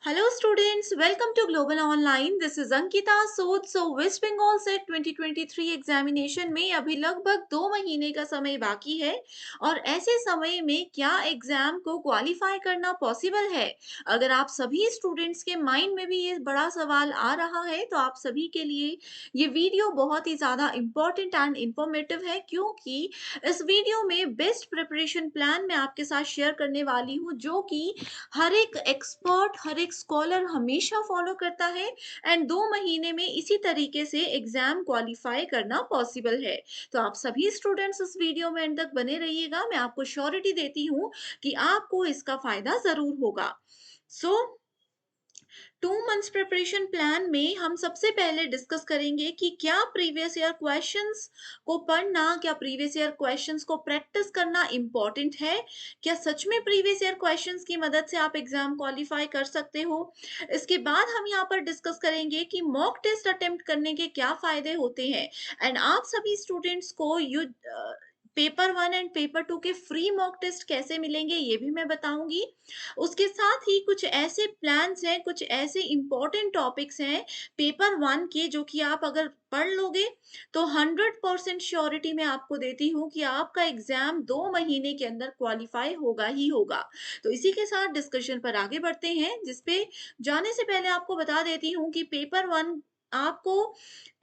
Hello students, welcome to Global Online. This is Ankita Sood. So West Bengal set 2023 examination में अभी लगभग 2 महीने का समय बाकी है और ऐसे समय में क्या एग्जाम को क्वालिफाई करना पॉसिबल है? अगर आप सभी स्टूडेंट्स के माइंड में भी ये बड़ा सवाल आ रहा है तो आप सभी के लिए ये वीडियो बहुत ही ज़्यादा इम्पोर्टेंट एंड इन्फॉर्मेटिव है, क्योंकि इस वीडियो में बेस्ट प्रिपरेशन प्लान मैं आपके साथ शेयर करने वाली हूँ, जो कि हर एक एक्सपर्ट, हर एक स्कॉलर हमेशा फॉलो करता है एंड 2 महीने में इसी तरीके से एग्जाम क्वालिफाई करना पॉसिबल है। तो आप सभी स्टूडेंट्स इस वीडियो में एंड तक बने रहिएगा। मैं आपको श्योरिटी देती हूँ कि आपको इसका फायदा जरूर होगा। सो 2 मंथ्स प्रिपरेशन प्लान में हम सबसे पहले डिस्कस करेंगे कि क्या प्रीवियस ईयर क्वेश्चंस को पढ़ना, क्या प्रीवियस ईयर क्वेश्चंस को प्रैक्टिस करना इम्पॉर्टेंट है? क्या सच में प्रीवियस ईयर क्वेश्चंस की मदद से आप एग्जाम क्वालिफाई कर सकते हो? इसके बाद हम यहाँ पर डिस्कस करेंगे कि मॉक टेस्ट अटेम्प्ट करने के क्या फायदे होते हैं एंड आप सभी स्टूडेंट्स को पेपर 1 एंड पेपर 2 के फ्री मॉक टेस्ट कैसे मिलेंगे ये भी मैं बताऊंगी। उसके साथ ही कुछ ऐसे प्लान्स हैं, कुछ ऐसे इंपॉर्टेंट टॉपिक्स हैं पेपर 1 के, जो कि आप अगर पढ़ लोगे तो 100% श्योरिटी मैं आपको देती हूँ कि आपका एग्जाम 2 महीने के अंदर क्वालिफाई होगा ही होगा। तो इसी के साथ डिस्कशन पर आगे बढ़ते हैं, जिसपे जाने से पहले आपको बता देती हूँ कि पेपर 1 आपको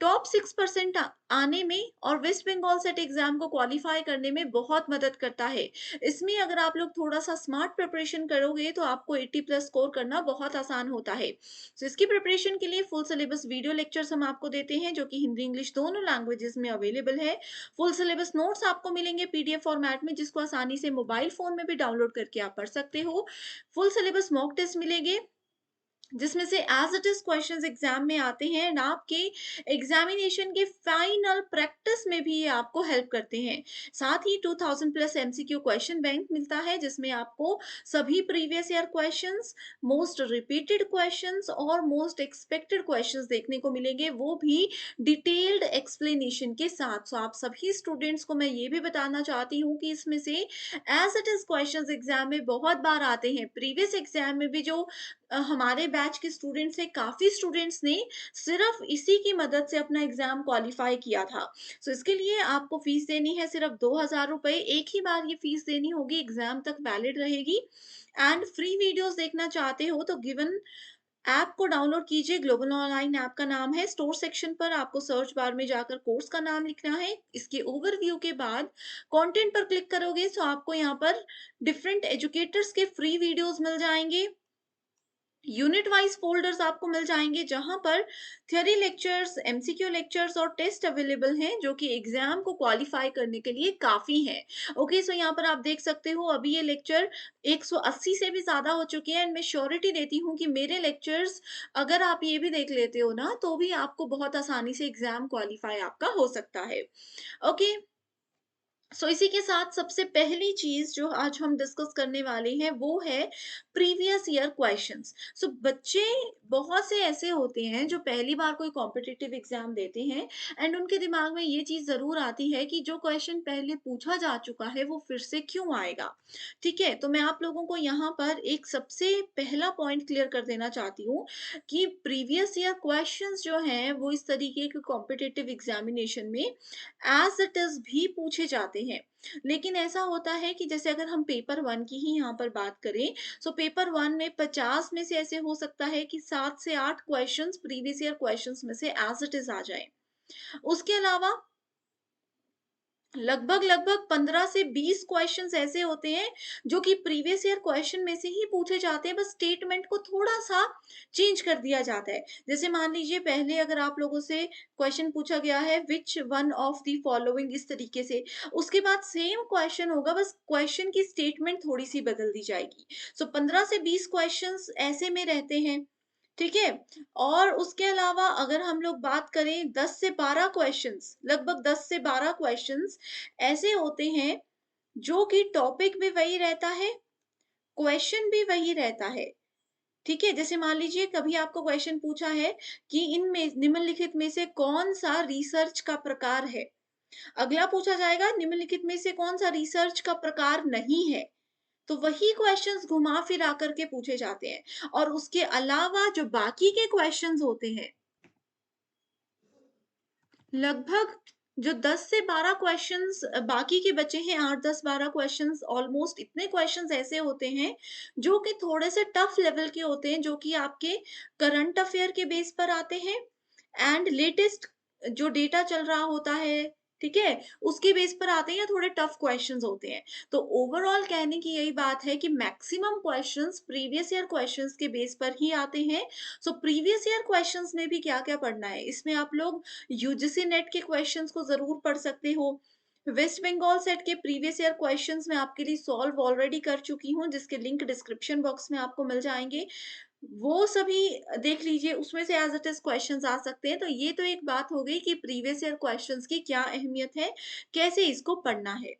टॉप 6% आने में और वेस्ट बंगाल सेट एग्जाम को क्वालिफाई करने में बहुत मदद करता है। इसमें अगर आप लोग थोड़ा सा स्मार्ट प्रिपरेशन करोगे तो आपको 80+ स्कोर करना बहुत आसान होता है। तो इसकी प्रिपरेशन के लिए फुल सिलेबस वीडियो लेक्चर्स हम आपको देते हैं, जो कि हिंदी इंग्लिश दोनों लैंग्वेजेस में अवेलेबल है। फुल सिलेबस नोट्स आपको मिलेंगे पीडीएफ फॉर्मेट में, जिसको आसानी से मोबाइल फोन में भी डाउनलोड करके आप पढ़ सकते हो। फुल सिलेबस मॉक टेस्ट मिलेंगे, जिसमें से as it is questions exam में आते हैं एंड आपके एग्जामिनेशन के फाइनल प्रैक्टिस में भी ये आपको हेल्प करते हैं। साथ ही 2000+ एमसीक्यू क्वेश्चन बैंक मिलता है, जिसमें आपको सभी previous year questions, most repeated questions और मोस्ट एक्सपेक्टेड क्वेश्चंस देखने को मिलेंगे, वो भी डिटेल्ड एक्सप्लेनेशन के साथ। सो आप सभी स्टूडेंट्स को मैं ये भी बताना चाहती हूँ कि इसमें से as it is questions exam में बहुत बार आते हैं। प्रीवियस एग्जाम में भी जो हमारे बैच के स्टूडेंट्स हैं, काफ़ी स्टूडेंट्स ने सिर्फ इसी की मदद से अपना एग्ज़ाम क्वालिफ़ाई किया था। सो इसके लिए आपको फ़ीस देनी है सिर्फ 2000 रुपए, एक ही बार ये फ़ीस देनी होगी, एग्ज़ाम तक वैलिड रहेगी। एंड फ्री वीडियोज़ देखना चाहते हो तो गिवन ऐप को डाउनलोड कीजिए। ग्लोबल ऑनलाइन ऐप का नाम है। स्टोर सेक्शन पर आपको सर्च बार में जाकर कोर्स का नाम लिखना है। इसके ओवरव्यू के बाद कंटेंट पर क्लिक करोगे तो आपको यहाँ पर डिफरेंट एजुकेटर्स के फ्री वीडियोज़ मिल जाएँगे। यूनिट वाइज फोल्डर्स आपको मिल जाएंगे, जहां पर थ्योरी लेक्चर्स, एमसीक्यू लेक्चर्स और टेस्ट अवेलेबल हैं, जो कि एग्जाम को क्वालिफाई करने के लिए काफी हैं। ओके, सो यहाँ पर आप देख सकते हो अभी ये लेक्चर 180 से भी ज्यादा हो चुके हैं एंड मैं श्योरिटी देती हूँ कि मेरे लेक्चर्स अगर आप ये भी देख लेते हो ना, तो भी आपको बहुत आसानी से एग्जाम क्वालिफाई आपका हो सकता है। ओके, इसी के साथ सबसे पहली चीज जो आज हम डिस्कस करने वाले हैं वो है प्रीवियस ईयर क्वेश्चंस। बच्चे बहुत से ऐसे होते हैं जो पहली बार कोई कॉम्पिटिटिव एग्जाम देते हैं एंड उनके दिमाग में ये चीज जरूर आती है कि जो क्वेश्चन पहले पूछा जा चुका है वो फिर से क्यों आएगा। ठीक है, तो मैं आप लोगों को यहाँ पर एक सबसे पहला पॉइंट क्लियर कर देना चाहती हूँ कि प्रीवियस ईयर क्वेश्चंस जो हैं वो इस तरीके के कॉम्पिटिटिव एग्जामिनेशन में एज इट इज भी पूछे जाते हैं। लेकिन ऐसा होता है कि जैसे अगर हम पेपर 1 की ही यहाँ पर बात करें, पेपर 1 में 50 में से ऐसे हो सकता है कि 7 से 8 क्वेश्चंस प्रीवियस ईयर क्वेश्चंस में से एज इट इज आ जाए। उसके अलावा लगभग लगभग 15 से 20 क्वेश्चंस ऐसे होते हैं जो कि प्रीवियस ईयर क्वेश्चन में से ही पूछे जाते हैं, बस स्टेटमेंट को थोड़ा सा चेंज कर दिया जाता है। जैसे मान लीजिए पहले अगर आप लोगों से क्वेश्चन पूछा गया है which one of the following, इस तरीके से, उसके बाद सेम क्वेश्चन होगा, बस क्वेश्चन की स्टेटमेंट थोड़ी सी बदल दी जाएगी। 15 से 20 क्वेश्चंस ऐसे में रहते हैं। ठीक है, और उसके अलावा अगर हम लोग बात करें 10 से 12 क्वेश्चंस, लगभग 10 से 12 क्वेश्चंस ऐसे होते हैं जो कि टॉपिक भी वही रहता है, क्वेश्चन भी वही रहता है। ठीक है, जैसे मान लीजिए कभी आपको क्वेश्चन पूछा है कि इनमें निम्नलिखित में से कौन सा रिसर्च का प्रकार है। अगला पूछा जाएगा निम्नलिखित में से कौन सा रिसर्च का प्रकार नहीं है। तो वही क्वेश्चंस घुमा फिरा करके पूछे जाते हैं। और उसके अलावा जो बाकी के क्वेश्चंस होते हैं, लगभग जो 10 से 12 क्वेश्चंस बाकी के बचे हैं, 8, 10, 12 क्वेश्चंस, ऑलमोस्ट इतने क्वेश्चंस ऐसे होते हैं जो कि थोड़े से टफ लेवल के होते हैं, जो कि आपके करंट अफेयर के बेस पर आते हैं एंड लेटेस्ट जो डेटा चल रहा होता है, ठीक है? उसके बेस पर आते हैं या थोड़े टफ क्वेश्चंस होते हैं। तो ओवरऑल कहने की यही बात है कि maximum questions previous year questions के बेस पर ही आते हैं। सो प्रीवियस ईयर क्वेश्चंस में भी क्या-क्या पढ़ना है, इसमें आप लोग यूजीसी नेट के क्वेश्चंस को ज़रूर पढ़ सकते हो। वेस्ट बंगाल सेट के प्रीवियस ईयर क्वेश्चंस मैं आपके लिए सॉल्व ऑलरेडी कर चुकी हूँ, जिसके लिंक डिस्क्रिप्शन बॉक्स में आपको मिल जाएँगे। वो सभी देख लीजिए, उसमें से एज़ इट इज़ क्वेश्चंस आ सकते हैं। तो ये तो एक बात हो गई कि प्रीवियस ईयर क्वेश्चंस की क्या अहमियत है, कैसे इसको पढ़ना है।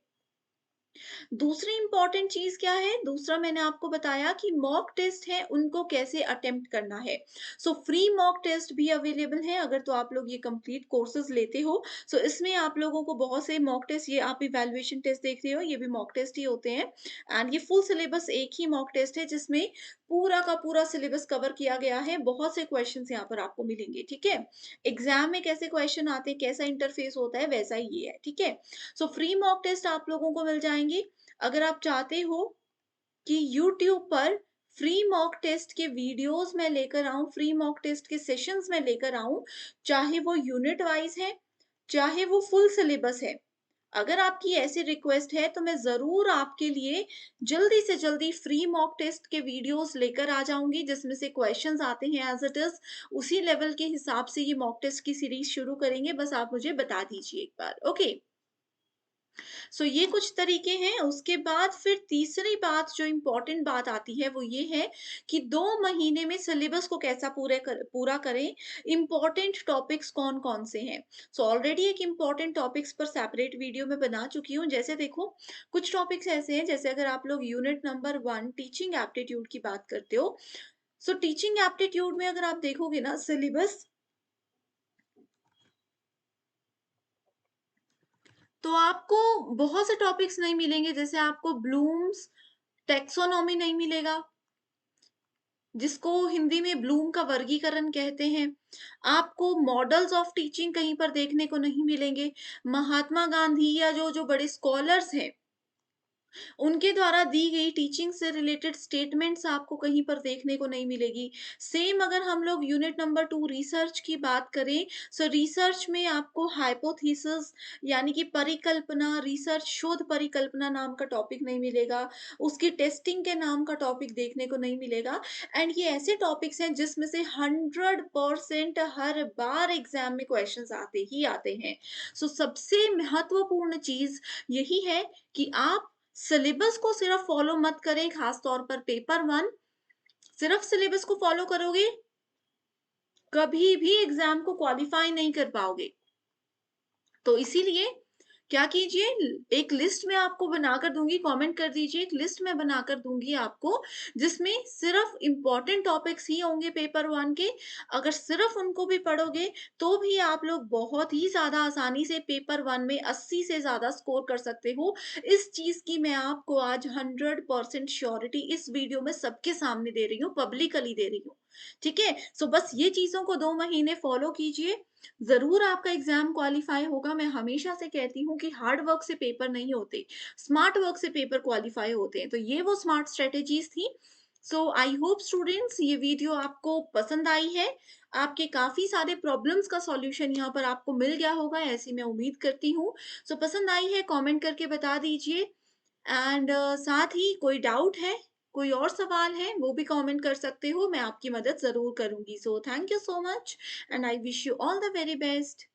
दूसरी इम्पोर्टेंट चीज़ क्या है? दूसरा मैंने आपको बताया कि मॉक टेस्ट है, उनको कैसे अटेम्प्ट करना है। सो फ्री मॉक टेस्ट भी अवेलेबल है, अगर तो आप लोग ये कंप्लीट कोर्सेज़ लेते हो। सो इसमें आप लोगों को बहुत से मॉक टेस्ट, ये आप इवैल्यूएशन टेस्ट देख रहे हो, ये भी मॉक टेस्ट ही होते हैं एंड ये फुल सिलेबस एक ही मॉक टेस्ट है, जिसमें पूरा का पूरा सिलेबस कवर किया गया है। बहुत से क्वेश्चंस यहाँ पर आपको मिलेंगे, ठीक है? एग्ज़ाम में कैसे क्वेश्चन आते हैं, कैसा इंटरफेस होता है, वैसा ही ये है, ठीक है? सो फ्री मॉक टेस्ट आप लोगों को मिल जाएँगे। अगर आप चाहते हो कि यूट्यूब पर फ्री मॉक टेस्ट के वीडियोस मैं लेकर आऊँ, फ्री मॉक टेस्ट के सेशंस मैं लेकर आऊँ, चाहे वो यूनिट वाइज़ है, चाहे वो फुल सिलेबस है। अगर आपकी ऐसी रिक्वेस्ट है तो मैं ज़रूर आपके लिए जल्दी से जल्दी फ्री मॉक टेस्ट के वीडियोस लेकर आ जाऊँगी, जिसमें से क्वेश्चंस आते हैं एज़ इट इज़, उसी लेवल के हिसाब से ये मॉक टेस्ट की सीरीज़ शुरू करेंगे, बस आप मुझे बता दीजिए एक बार, ओके? सो ये कुछ तरीके हैं। उसके बाद फिर तीसरी बात, जो इम्पोर्टेंट बात आती है, वो ये है कि 2 महीने में सिलेबस को कैसा पूरा करें, इम्पोर्टेंट टॉपिक्स कौन-कौन से हैं। सो ऑलरेडी एक इम्पोर्टेंट टॉपिक्स पर सेपरेट वीडियो मैं बना चुकी हूँ। जैसे देखो, कुछ टॉपिक्स ऐसे हैं, जैसे अगर आप लोग यूनिट नंबर 1 टीचिंग एप्टीट्यूड की बात करते हो, सो टीचिंग एप्टीट्यूड में अगर आप देखोगे ना सिलेबस, तो आपको बहुत से टॉपिक्स नहीं मिलेंगे। जैसे आपको ब्लूम्स टैक्सोनॉमी नहीं मिलेगा, जिसको हिंदी में ब्लूम का वर्गीकरण कहते हैं। आपको मॉडल्स ऑफ टीचिंग कहीं पर देखने को नहीं मिलेंगे। महात्मा गांधी या जो बड़े स्कॉलर्स हैं, उनके द्वारा दी गई टीचिंग से रिलेटेड स्टेटमेंट्स आपको कहीं पर देखने को नहीं मिलेगी। सेम अगर हम लोग यूनिट नंबर 2 रिसर्च की बात करें, सो रिसर्च में आपको हाइपोथेसिस यानी कि परिकल्पना, रिसर्च शोध परिकल्पना नाम का टॉपिक नहीं मिलेगा। उसकी टेस्टिंग के नाम का टॉपिक देखने को नहीं मिलेगा एंड ये ऐसे टॉपिक्स हैं जिसमें से 100% हर बार एग्ज़ाम में क्वेश्चंस आते ही आते हैं। सो सबसे महत्वपूर्ण चीज़ यही है कि आप सिलेबस को सिर्फ फॉलो मत करें, खास तौर पर पेपर 1, सिर्फ सिलेबस को फॉलो करोगे, कभी भी एग्ज़ाम को क्वालीफाई नहीं कर पाओगे। तो इसीलिए क्या कीजिए, एक लिस्ट मैं आपको बनाकर दूँगी, कमेंट कर दीजिए, एक लिस्ट मैं बनाकर दूँगी आपको, जिसमें सिर्फ़ इम्पोर्टेंट टॉपिक्स ही होंगे पेपर 1 के। अगर सिर्फ़ उनको भी पढ़ोगे, तो भी आप लोग बहुत ही ज़्यादा आसानी से पेपर 1 में 80 से ज़्यादा स्कोर कर सकते हो। इस चीज़ की मैं आपको आज 100% श्योरिटी इस वीडियो में सबके सामने दे रही हूँ, पब्लिकली दे रही हूँ। ठीक है? सो बस ये चीज़ों को 2 महीने फॉलो कीजिए, ज़रूर आपका एग्ज़ाम क्वालीफाई होगा। मैं हमेशा से कहती हूँ कि हार्ड वर्क से पेपर नहीं होते, स्मार्ट वर्क से पेपर क्वालीफाई होते हैं। तो ये वो स्मार्ट स्ट्रैटेजीज़ थी। सो आई होप स्टूडेंट्स ये वीडियो आपको पसंद आई है। आपके काफ़ी सारे प्रॉब्लम्स का सॉल्यूशन यहाँ पर आपको मिल गया होगा, ऐसी मैं उम्मीद करती हूँ। सो पसंद आई है, कमेंट करके बता दीजिए एंड साथ ही कोई डाउट है, कोई और सवाल है, वो भी कमेंट कर सकते हो, मैं आपकी मदद ज़रूर करूँगी। So thank you so much and I wish you all the very best.